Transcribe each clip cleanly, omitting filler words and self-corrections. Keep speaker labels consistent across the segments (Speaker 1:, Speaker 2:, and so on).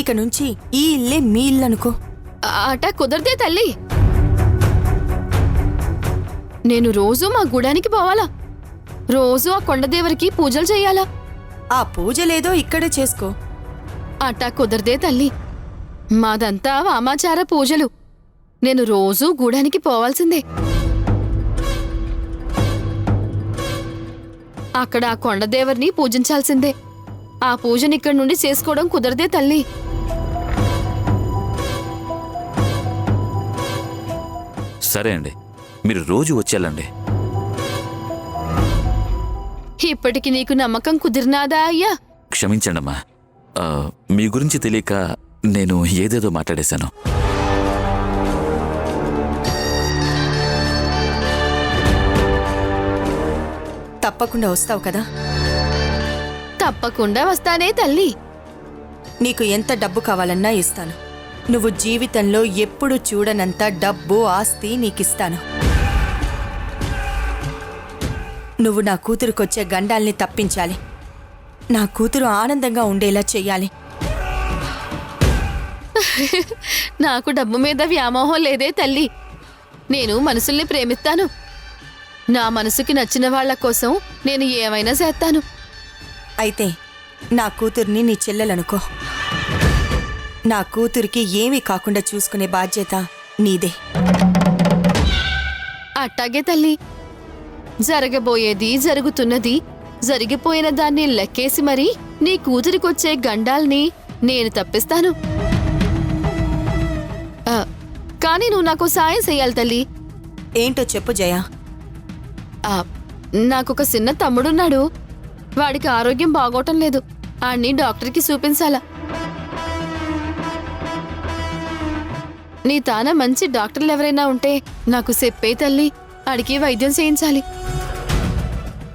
Speaker 1: ఇక నుంచి ఈ ఇల్లే మీ ఇల్లు అనుకో.
Speaker 2: అట కుదరదే తల్లి. నేను రోజూ మా గుడానికి పోవాలా, రోజూ ఆ కొండదేవరికి పూజలు చెయ్యాలా?
Speaker 1: ఆ పూజలేదో ఇక్కడే చేసుకో.
Speaker 2: అట్టా కుదరదే తల్లి. మాదంతా వామాచార పూజలు. నేను రోజూ గూడానికి పోవాల్సిందే. అక్కడ ఆ కొండదేవర్ని పూజించాల్సిందే. ఆ పూజనిక్కడి నుండి చేసుకోవడం కుదరదే తల్లి.
Speaker 3: సరే అండి, మీరు రోజు వచ్చేయాలండి.
Speaker 2: ఇప్పటికి నీకు నమ్మకం కుదిరినాదా అయ్యా?
Speaker 3: క్షమించండమ్మా, మీ గురించి తెలియక నేను ఏదేదో మాట్లాడేశాను.
Speaker 1: తప్పకుండా వస్తావు కదా?
Speaker 2: తప్పకుండా వస్తానే తల్లి.
Speaker 1: నీకు ఎంత డబ్బు కావాలన్నా ఇస్తాను. నువ్వు జీవితంలో ఎప్పుడు చూడనంత డబ్బు, ఆస్తి నీకిస్తాను. నువ్వు నా కూతురుకొచ్చే గండాల్ని తప్పించాలి. నా కూతురు ఆనందంగా ఉండేలా చెయ్యాలి.
Speaker 2: నాకు డబ్బు మీద వ్యామోహం లేదే తల్లి. నేను మనుషుల్ని ప్రేమిస్తాను. నా మనసుకి నచ్చిన వాళ్ల కోసం నేను ఏమైనా చేస్తాను.
Speaker 1: అయితే నా కూతుర్ని నీ చెల్లెలనుకో. నా కూతురికి ఏమీ కాకుండా చూసుకునే బాధ్యత నీదే.
Speaker 2: అట్టాగే తల్లి. జరగబోయేది జరుగుతున్నది. జరిగిపోయిన దాన్ని లెక్కేసి మరి నీ కూతురికొచ్చే గండాల్ని నేను తప్పిస్తాను. కానీ నువ్వు నాకు సాయం చెయ్యాలి తల్లి.
Speaker 1: ఏంటో చెప్పు జయా.
Speaker 2: నాకొక చిన్న తమ్ముడున్నాడు. వాడికి ఆరోగ్యం బాగోటం లేదు. ఆడిని డాక్టర్కి చూపించాలా. నీ తాన మంచి డాక్టర్లు ఎవరైనా ఉంటే నాకు చెప్పే తల్లి. ఆడికి వైద్యం చేయించాలి.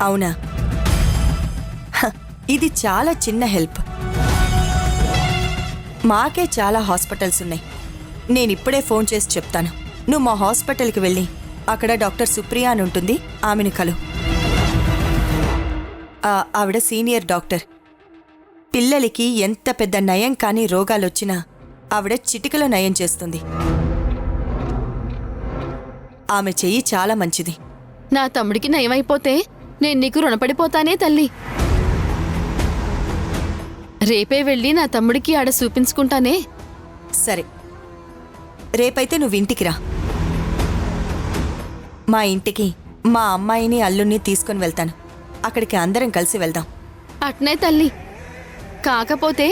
Speaker 1: అవునా? ఇది చాలా చిన్న హెల్ప్. మాకే చాలా హాస్పిటల్స్ ఉన్నాయి. నేనిప్పుడే ఫోన్ చేసి చెప్తాను. నువ్వు మా హాస్పిటల్కి వెళ్ళి అక్కడ డాక్టర్ సుప్రియ అని ఉంటుంది, ఆమెను కలు. ఆవిడ సీనియర్ డాక్టర్. పిల్లలకి ఎంత పెద్ద నయం కాని రోగాలొచ్చినా ఆవిడ చిటికలో నయం చేస్తుంది. ఆమె చెయ్యి చాలా మంచిది.
Speaker 2: నా తమ్ముడికి నయమైపోతే నేను నీకు రుణపడిపోతానే తల్లి. రేపే వెళ్ళి నా తమ్ముడికి ఆడ చూపించుకుంటానే.
Speaker 1: సరే, రేపైతే నువ్వు ఇంటికి రా. మా ఇంటికి మా అమ్మాయిని అల్లుణ్ణి తీసుకుని వెళ్తాను. అక్కడికి అందరం కలిసి వెళ్దాం.
Speaker 2: అట్నే తల్లి. కాకపోతే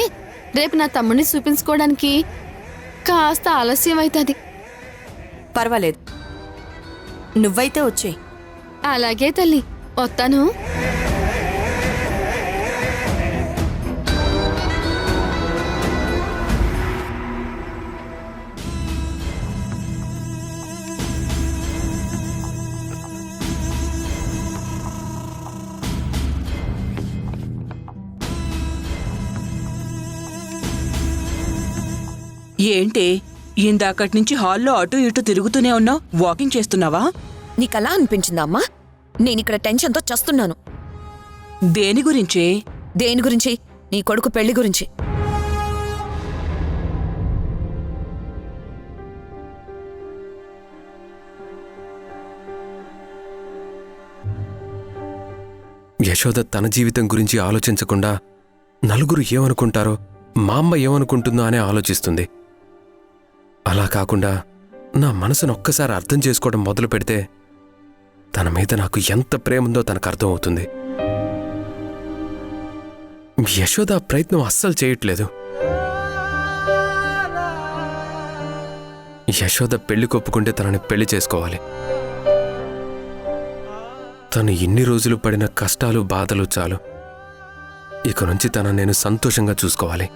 Speaker 2: రేపు నా తమ్ముడిని చూపించుకోవడానికి కాస్త ఆలస్యం అవుతుంది.
Speaker 1: పర్వాలేదు, నువ్వైతే వచ్చేయ్.
Speaker 2: అలాగే తల్లి, వస్తాను.
Speaker 4: ఏంటి ఇందాకటి నుంచి హాల్లో అటు ఇటు తిరుగుతూనే ఉన్నావు? వాకింగ్ చేస్తున్నావా?
Speaker 5: నీకలా అనిపించిందా అమ్మా? నేనిక్కడ టెన్షన్తో చస్తున్నాను.
Speaker 4: దేని గురించి?
Speaker 5: దేని గురించి? నీ కొడుకు పెళ్లి గురించి.
Speaker 6: యశోద తన జీవితం గురించి ఆలోచించకుండా నలుగురు ఏమనుకుంటారో, మా అమ్మ ఏమనుకుంటుందో అనే ఆలోచిస్తుంది. అలా కాకుండా నా మనసును ఒక్కసారి అర్థం చేసుకోవడం మొదలు పెడితే తన మీద నాకు ఎంత ప్రేముందో తనకు అర్థమవుతుంది. యశోద ఆ ప్రయత్నం అస్సలు చేయట్లేదు. యశోద పెళ్లి కొప్పుకుంటే తనని పెళ్లి చేసుకోవాలి. తను ఇన్ని రోజులు పడిన కష్టాలు, బాధలు చాలు. ఇక నుంచి తనని నేను సంతోషంగా చూసుకోవాలి.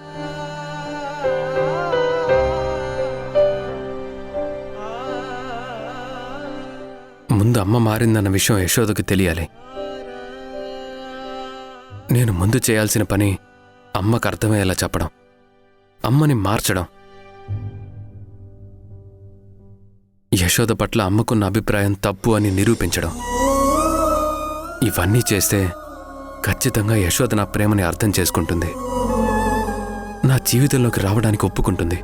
Speaker 6: ముందు అమ్మ మారిందన్న విషయం యశోదకు తెలియాలి. నేను ముందు చేయాల్సిన పని అమ్మకు అర్థమయ్యేలా చెప్పడం, అమ్మని మార్చడం. యశోద పట్ల అమ్మకున్న అభిప్రాయం తప్పు అని నిరూపించడం. ఇవన్నీ చేస్తే ఖచ్చితంగా యశోద నా ప్రేమని అర్థం చేసుకుంటుంది. నా జీవితంలోకి రావడానికి ఒప్పుకుంటుంది.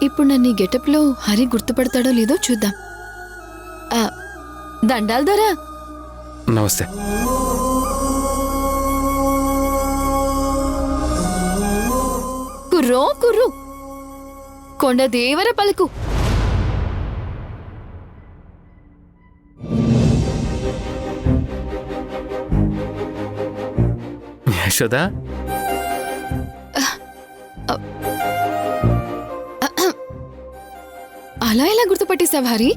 Speaker 2: ఇప్పుడు నన్ను ఈ గెటప్లో హరి గుర్తుపడతాడో లేదో చూద్దాం. దండాల దొరా.
Speaker 6: నమస్తే.
Speaker 2: కుర్రో కుర్రు కొండ దేవర పలుకు.
Speaker 6: యశోదా,
Speaker 2: అలా ఎలా గుర్తుపట్టేశావు హరి?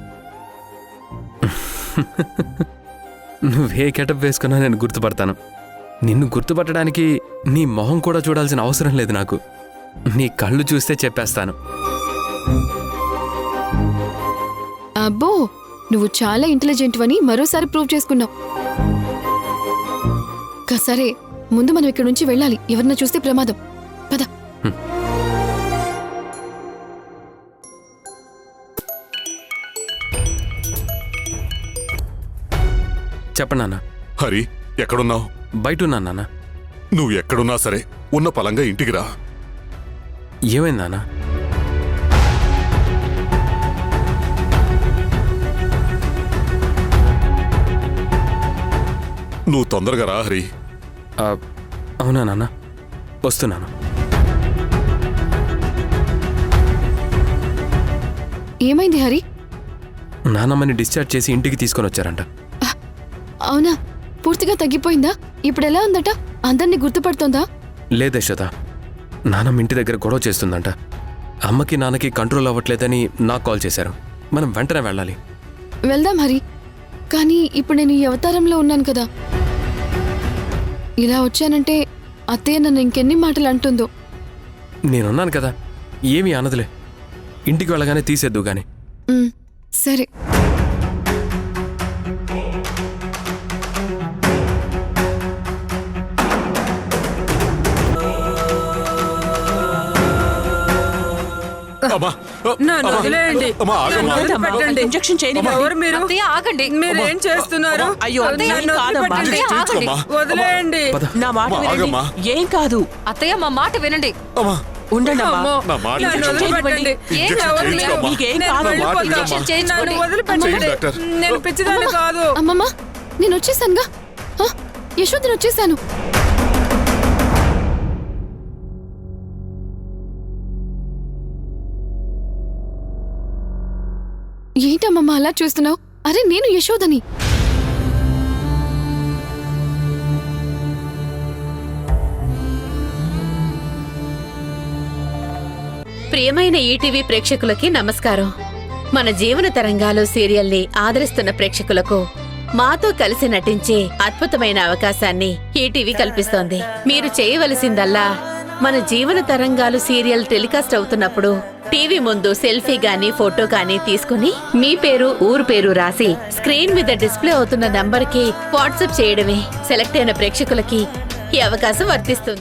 Speaker 6: నువ్వే గెటప్ వేసుకున్నా నేను గుర్తుపడతాను. నిన్ను గుర్తుపట్టడానికి నీ మొహం కూడా చూడాల్సిన అవసరం లేదు నాకు. నీ కళ్ళు చూస్తే చెప్పేస్తాను.
Speaker 2: అబ్బో, నువ్వు చాలా ఇంటెలిజెంట్ అని మరోసారి ప్రూవ్ చేసుకున్నావు. సరే, ముందు మనం ఇక్కడి నుంచి వెళ్ళాలి. ఎవరన్నా చూస్తే ప్రమాదం. పద.
Speaker 6: చెప్పండి నాన్న.
Speaker 7: హరి, ఎక్కడున్నావు?
Speaker 6: బయట ఉన్నాను నాన్న.
Speaker 7: నువ్వు ఎక్కడున్నా సరే ఉన్న పలంగా ఇంటికి రా.
Speaker 6: ఏమైంది నాన్న?
Speaker 7: నువ్వు తొందరగా రా హరి.
Speaker 6: అవునా నాన్న, వస్తున్నాను.
Speaker 2: ఏమైంది హరి?
Speaker 6: నాన్నమ్మని డిశ్చార్జ్ చేసి ఇంటికి తీసుకొని వచ్చారంట.
Speaker 2: అవునా? పూర్తిగా తగ్గిపోయిందా? ఇప్పుడు ఎలా ఉందట? అందరినీ గుర్తుపడుతోందా?
Speaker 6: లేదు యశోద, నాన్నమ్మ ఇంటి దగ్గర గొడవ చేస్తుందంట. అమ్మకి నాన్నకి కంట్రోల్ అవ్వట్లేదని నాకు కాల్ చేశారు. మనం వెంటనే వెళ్ళాలి.
Speaker 2: వెళ్దాం హరి. కానీ ఇప్పుడు నేను ఈ అవతారంలో ఉన్నాను కదా. ఇలా వచ్చానంటే అత్తయ్య నన్ను ఇంకెన్ని మాటలు అంటుందో.
Speaker 6: నేనున్నాను కదా, ఏమీ అనదులే. ఇంటికి వెళ్ళగానే తీసేద్దు గాని.
Speaker 2: సరే.
Speaker 7: అమ్మా,
Speaker 4: నన్ను వదిలేయండి.
Speaker 7: అమ్మా, ఆగమ్మా.
Speaker 4: పెట్టండి. ఇంజెక్షన్ చేయనివ్వండి.
Speaker 5: ఎవరు మీరు? ఆగండి.
Speaker 4: మీరేం చేస్తున్నారు?
Speaker 5: అయ్యో,
Speaker 4: నన్ను
Speaker 5: కాదమ్మా.
Speaker 4: వదిలిపెట్టండి.
Speaker 7: చేయించుకోమ్మా.
Speaker 4: వదిలేయండి.
Speaker 6: పద.
Speaker 4: నా మాట వినండి.
Speaker 7: ఆగమ్మా.
Speaker 4: ఏం కాదు.
Speaker 5: అత్తయ్య, మా మాట వినండి.
Speaker 7: అమ్మా,
Speaker 4: ఉండండి అమ్మా.
Speaker 5: అమ్మో.
Speaker 7: నా మాట
Speaker 4: నన్ను
Speaker 7: వినండి.
Speaker 4: వదిలిపెట్టండి.
Speaker 7: ఇంజెక్షన్
Speaker 4: ఎవరు మీరు?
Speaker 7: చేయించుకోమ్మా.
Speaker 4: మీకేం
Speaker 5: నేను
Speaker 4: కాదు.
Speaker 5: వెళ్ళిపోతా.
Speaker 7: ఇంజెక్షన్
Speaker 5: చేయించుకోండి.
Speaker 4: నన్ను వదిలిపెట్టండి.
Speaker 7: చేయండి, డాక్టర్.
Speaker 4: నేను పిచ్చిదాన్ని కాదు.
Speaker 2: అమ్మమ్మ, నేను వచ్చేసానుగా. యశోదని వచ్చేసాను. ఏంటమ్మమ్మ అలా చూస్తున్నావు? అరే, నేను యశోదని.
Speaker 8: ప్రియమైన ఈటీవీ ప్రేక్షకులకి నమస్కారం. మన జీవన తరంగాలు సీరియల్ని ఆదరిస్తున్న ప్రేక్షకులకు మాతో కలిసి నటించే అద్భుతమైన అవకాశాన్ని ఈటీవీ కల్పిస్తోంది. మీరు చేయవలసిందల్లా మన జీవన తరంగాలు సీరియల్ టెలికాస్ట్ అవుతున్నప్పుడు టీవీ ముందు సెల్ఫీ గానీ ఫోటో గానీ తీసుకుని మీ పేరు, ఊరు పేరు రాసి స్క్రీన్ మీద డిస్ప్లే అవుతున్న నంబర్కి వాట్సాప్ చేయడమే. సెలెక్ట్ అయిన ప్రేక్షకులకి ఈ అవకాశం వర్తిస్తుంది.